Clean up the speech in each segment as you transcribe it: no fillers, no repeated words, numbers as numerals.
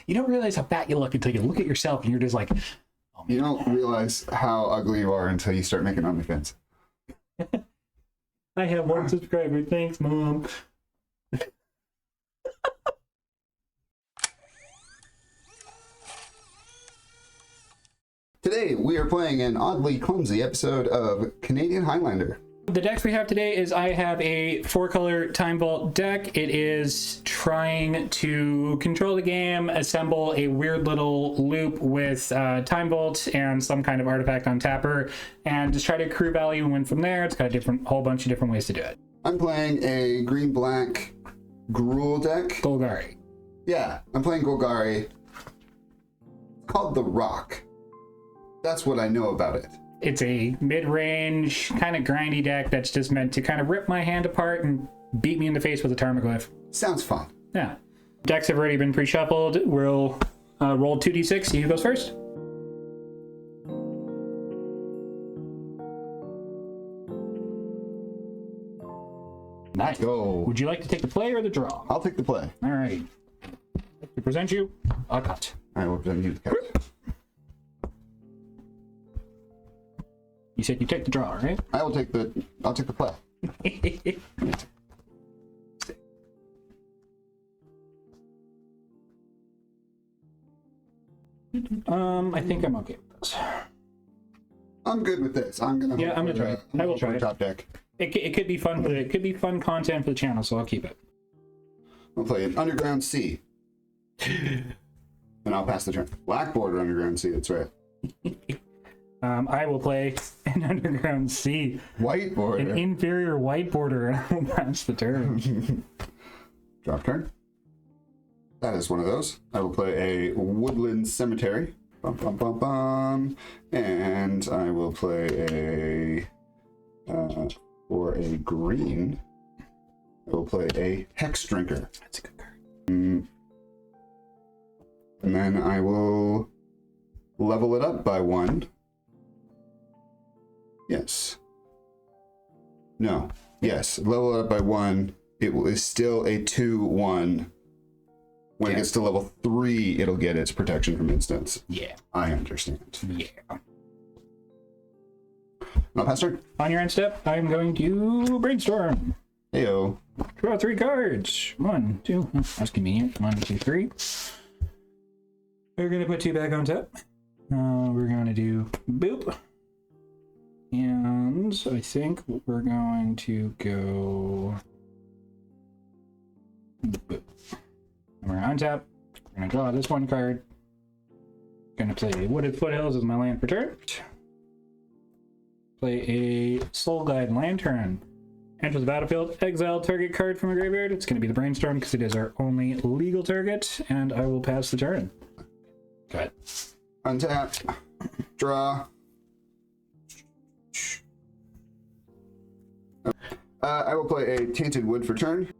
You don't realize how fat you look until you look at yourself and you're just like, oh, you don't realize how ugly you are until you start making OnlyFans. I have 1 subscriber. Thanks, Mom. Today, we are playing an oddly clumsy episode of Canadian Highlander. The decks we have today is I have a 4-color Time Vault deck. It is trying to control the game, assemble a weird little loop with Time Vault and some kind of artifact on tapper, and just try to accrue value and win from there. It's got a whole bunch of different ways to do it. I'm playing a green-black Gruul deck. Golgari. Yeah, I'm playing Golgari. It's called The Rock. That's what I know about it. It's a mid-range, kind of grindy deck that's just meant to kind of rip my hand apart and beat me in the face with a Tarmogoyf. Sounds fun. Yeah. Decks have already been pre-shuffled. We'll roll 2d6, see who goes first. Nice. Go. Would you like to take the play or the draw? I'll take the play. All right. To present you a cut. I will present you the cut. You said you take the draw, right? I'll take the play. I think I'm okay with this. I'm good with this. I'm gonna try it. I will try it. Top deck. It could be fun for it could be fun content for the channel, so I'll keep it. I'll play an Underground Sea. And I'll pass the turn. Black border Underground Sea, that's right. I will play an Underground Sea. White border. An inferior white border, and I will pass the turn. Drop turn. That is one of those. I will play a Woodland Cemetery. Bum, bum, bum, bum. And I will play for a green, I will play a Hex Drinker. That's a good card. And then I will level it up by 1. Yes. No. Yes. Level it up by 1. It is still a 2/1. When it gets to level 3, it'll get its protection from instants. Yeah. I understand. Yeah. I'll pass turn. On your end step, I'm going to brainstorm. Heyo. Draw 3 cards. 1, 2. That's convenient. 1, 2, 3. We're gonna put 2 back on top. We're gonna do boop. And I think we're going to go boop. And we're gonna untap. We're gonna draw this 1 card. Gonna play Wooded Foothills as my land for turn. Play a Soul Guide Lantern. Enter the battlefield, exile target card from a graveyard. It's gonna be the Brainstorm because it is our only legal target, and I will pass the turn. Go ahead. Untap. Draw. I will play a Tainted Wood for turn.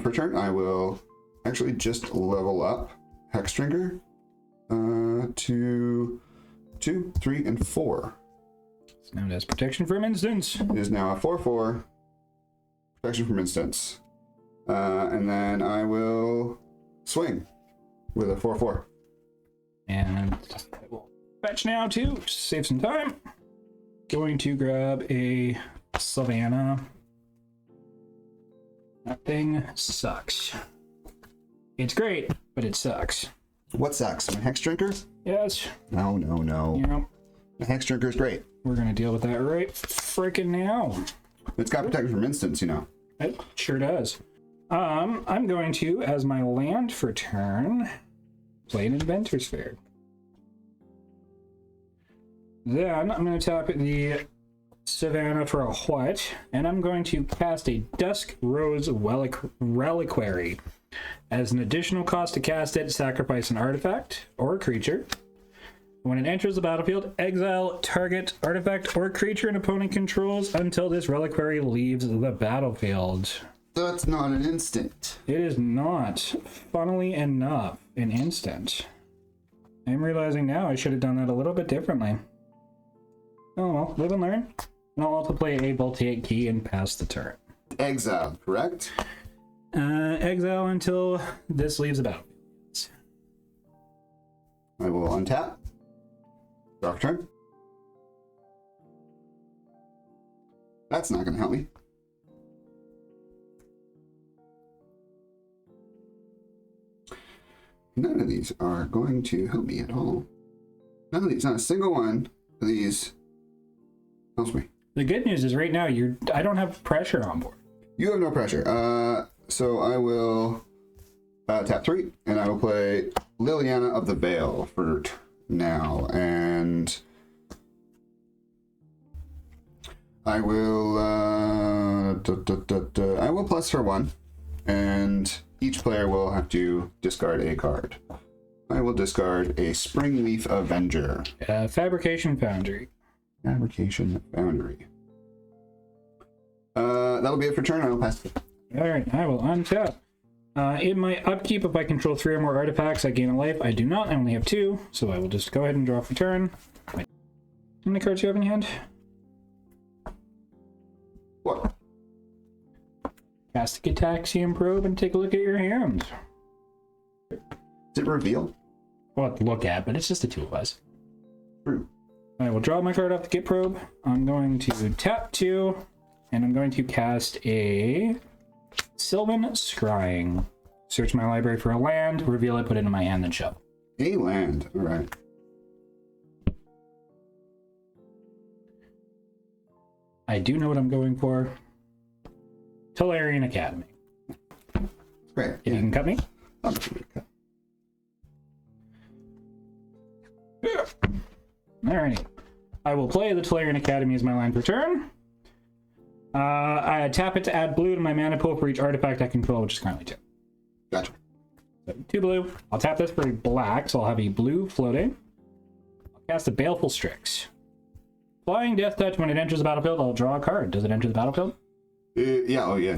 For turn, I will actually just level up Hex Drinker to 2, 3, and 4. So now it has protection from instants. It is now a 4/4 protection from instants. And then I will swing with a 4/4. And I will fetch now too, just to save some time. Going to grab a Savannah. That thing sucks. It's great, but it sucks. What sucks? My Hex Drinker? Yes. No. Yep. The Hex Drinker is great. We're gonna deal with that right freaking now. It's got protection from instants, you know. It sure does. I'm going to, as my land for turn, play an Inventor's Fair. Then I'm going to tap the Savannah for a white, and I'm going to cast a Dusk Rose Reliquary. As an additional cost to cast it, sacrifice an artifact or a creature. When it enters the battlefield, exile target artifact or creature an opponent controls until this reliquary leaves the battlefield. That's not an instant. It is not, funnily enough, an instant. I'm realizing now I should have done that a little bit differently. Oh well, live and learn. And I'll also play a Voltaic Key and pass the turn. Exiled, correct? Exile until this leaves the battlefield. I will untap. Draw a turn. That's not going to help me. None of these are going to help me at all. None of these, not a single one of these helps me. The good news is right now I don't have pressure on board. You have no pressure. So I will tap 3, and I will play Liliana of the Veil for now, and I will I will plus for 1, and each player will have to discard a card. I will discard a Springleaf Avenger. Fabrication Foundry. Fabrication Foundry. That'll be it for turn. I will pass it. All right, I will untap. In my upkeep, if I control 3 or more artifacts, I gain a life. I do not. I only have 2, so I will just go ahead and draw for turn. How many cards do you have in your hand? What? Cast a Gataxian Probe and take a look at your hand. Is it reveal? Well, look at, but it's just a 2 of us. True. I will draw my card off the Git Probe. I'm going to tap 2, and I'm going to cast a Sylvan Scrying. Search my library for a land, reveal it, put it in my hand, then shuffle. A land. All right. I do know what I'm going for. Tolarian Academy. Great. If you can cut me. I'll just read it. Alrighty. I will play the Tolarian Academy as my land for turn. I tap it to add blue to my mana pool for each artifact I control, which is currently 2. Gotcha. So 2 blue. I'll tap this for a black, so I'll have a blue floating. I'll cast a Baleful Strix. Flying Death Touch, when it enters the battlefield, I'll draw a card. Does it enter the battlefield? Yeah, oh yeah.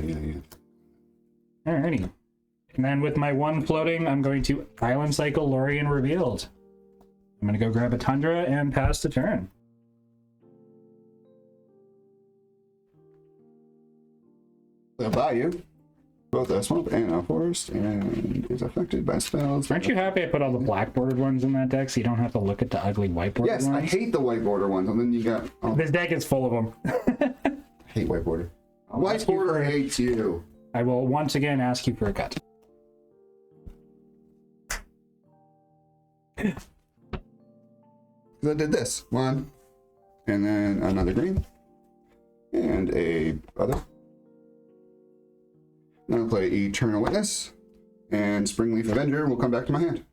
Alrighty. And then with my 1 floating, I'm going to Island Cycle Lorien Revealed. I'm going to go grab a Tundra and pass the turn. They'll buy you both a swamp and a forest, and is affected by spells. Aren't you happy I put all the black bordered ones in that deck so you don't have to look at the ugly white bordered Yes, ones? I hate the white border ones, and then you got... Oh, This deck is full of them. I hate white border. White border hates you. I will once again ask you for a cut. I did this. 1, and then another green, and a other. Now I'll play Eternal Witness, and Springleaf Avenger will come back to my hand.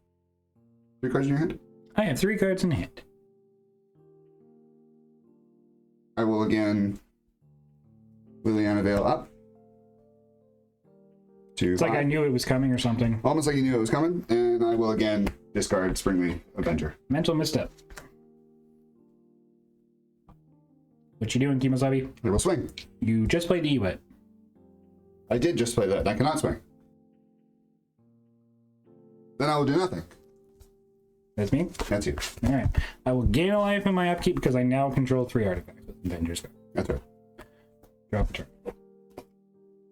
3 cards in your hand. I have 3 cards in hand. I will again Liliana Veil up. It's like I knew it was coming or something. Almost like you knew it was coming, and I will again discard Springleaf Avenger. Mental misstep. What you doing, Kimosabi? I will swing. You just played the Ewet. I did just play that. I cannot swing. Then I will do nothing. That's me? That's you. Alright. I will gain a life in my upkeep because I now control 3 artifacts with Avenger's card. That's right. Drop a turn. I'm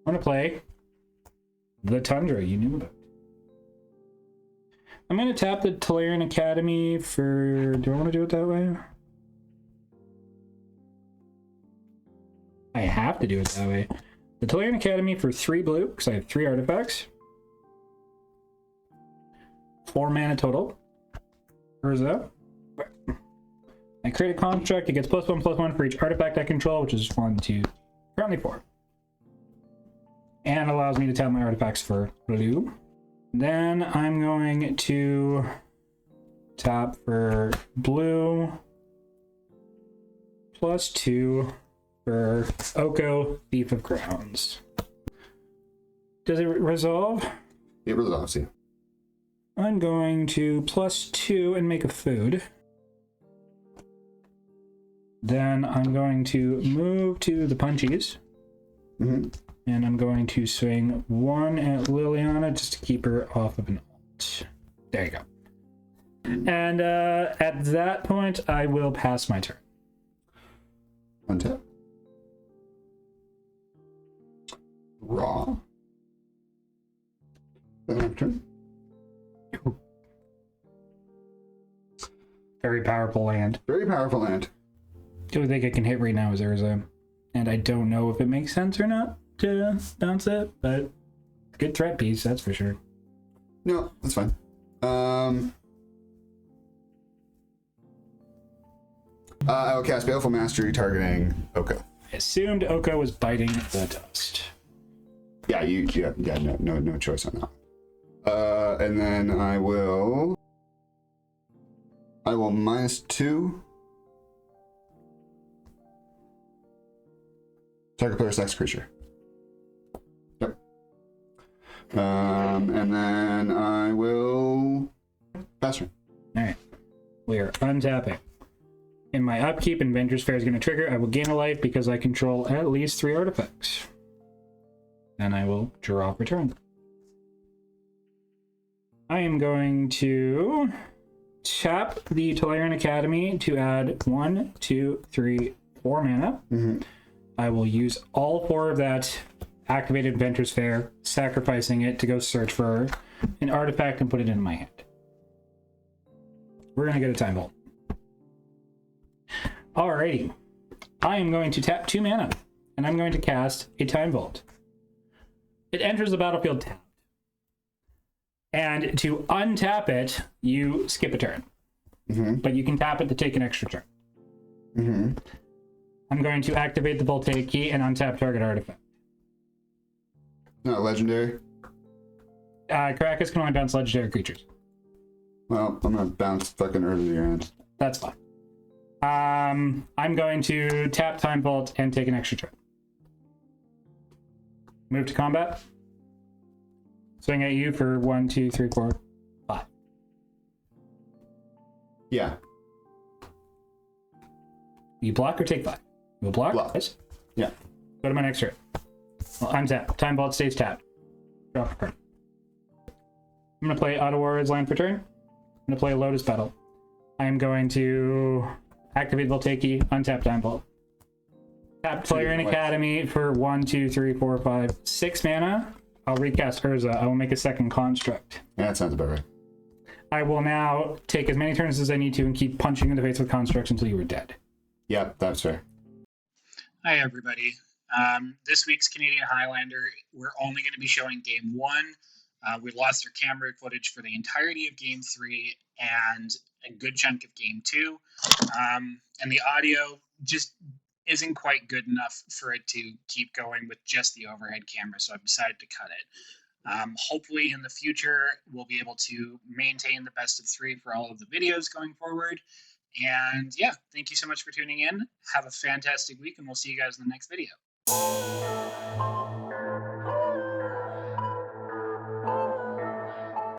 going to play the Tundra you knew about. I'm going to tap the Tolarian Academy for... Do I want to do it that way? I have to do it that way. The Tolarian Academy for 3 blue, because I have 3 artifacts. 4 mana total. Urza. I create a construct, it gets +1/+1 for each artifact I control, which is 1, 2, currently 4. And allows me to tap my artifacts for blue. Then I'm going to tap for blue +2 for Oko, Thief of Crowns. Does it resolve? It resolves you. I'm going to +2 and make a food. Then I'm going to move to the punchies. And I'm going to swing 1 at Liliana just to keep her off of an alt. There you go. And at that point, I will pass my turn. Untap. Raw. Turn. Very powerful land. Very powerful land. The only thing I can hit right now is Urza. And I don't know if it makes sense or not to bounce it, but good threat piece, that's for sure. No, that's fine. I will cast Baleful Mastery targeting Oko. I assumed Oko was biting the dust. Yeah, no choice on that. And then I will -2 target player's next creature. Yep. And then I will pass turn. Alright. We are untapping. In my upkeep, Inventor's Fair is going to trigger. I will gain a life because I control at least 3 artifacts. And I will draw off return. I am going to tap the Tolarian Academy to add 1, 2, 3, 4 mana. Mm-hmm. I will use all 4 of that activated Inventor's Fair, sacrificing it to go search for an artifact and put it in my hand. We're going to get a Time Vault. Alrighty. I am going to tap 2 mana, and I'm going to cast a Time Vault. It enters the battlefield tapped. And to untap it, you skip a turn. Mm-hmm. But you can tap it to take an extra turn. Mm-hmm. I'm going to activate the Voltaic Key and untap target artifact. Not legendary. Caracas can only bounce legendary creatures. Well, I'm gonna bounce fucking earlier end. That's fine. I'm going to tap Time Vault and take an extra turn. Move to combat. Swing at you for 1, 2, 3, 4, 5. Yeah. You block or take 5? You'll block? Block. Yes. Yeah. Go to my next turn. Well, untap. Time Vault stays tapped. Draw for turn. I'm going to play Auto Warrior's Land for turn. I'm going to play Lotus Petal. I am going to activate Voltaic Key, untap Time Vault. Tap player in Academy for 1, 2, 3, 4, 5, 6 mana. I'll recast Urza. I will make a second construct. Yeah, that sounds about right. I will now take as many turns as I need to and keep punching in the face with constructs until you are dead. Yep, that's fair. Hi, everybody. This week's Canadian Highlander, we're only going to be showing Game 1. We lost our camera footage for the entirety of Game 3 and a good chunk of Game 2. And the audio just isn't quite good enough for it to keep going with just the overhead camera, so I've decided to cut it. Hopefully in the future, we'll be able to maintain the best of 3 for all of the videos going forward. And yeah, thank you so much for tuning in. Have a fantastic week, and we'll see you guys in the next video.